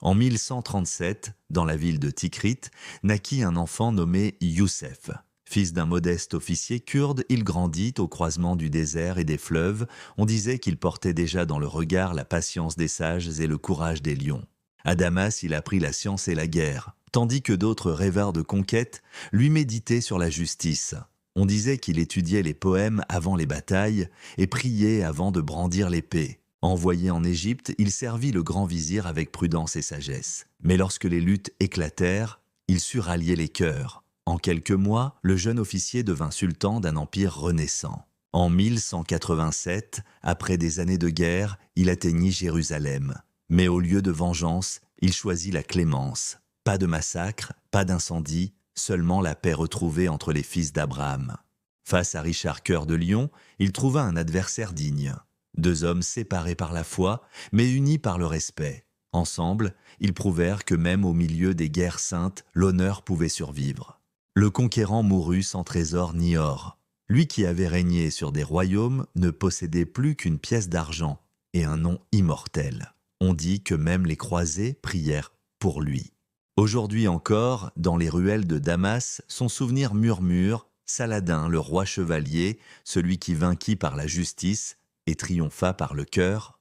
En 1137, dans la ville de Tikrit, naquit un enfant nommé Youssef. Fils d'un modeste officier kurde, il grandit au croisement du désert et des fleuves. On disait qu'il portait déjà dans le regard la patience des sages et le courage des lions. À Damas, il apprit la science et la guerre, tandis que d'autres rêveurs de conquête lui méditaient sur la justice. On disait qu'il étudiait les poèmes avant les batailles et priait avant de brandir l'épée. Envoyé en Égypte, il servit le grand vizir avec prudence et sagesse. Mais lorsque les luttes éclatèrent, il sut rallier les cœurs. En quelques mois, le jeune officier devint sultan d'un empire renaissant. En 1187, après des années de guerre, il atteignit Jérusalem. Mais au lieu de vengeance, il choisit la clémence. Pas de massacre, pas d'incendie, seulement la paix retrouvée entre les fils d'Abraham. Face à Richard Cœur de Lion, il trouva un adversaire digne. Deux hommes séparés par la foi, mais unis par le respect. Ensemble, ils prouvèrent que même au milieu des guerres saintes, l'honneur pouvait survivre. Le conquérant mourut sans trésor ni or. Lui qui avait régné sur des royaumes ne possédait plus qu'une pièce d'argent et un nom immortel. On dit que même les croisés prièrent pour lui. Aujourd'hui encore, dans les ruelles de Damas, son souvenir murmure Saladin, le roi chevalier, celui qui vainquit par la justice et triompha par le cœur,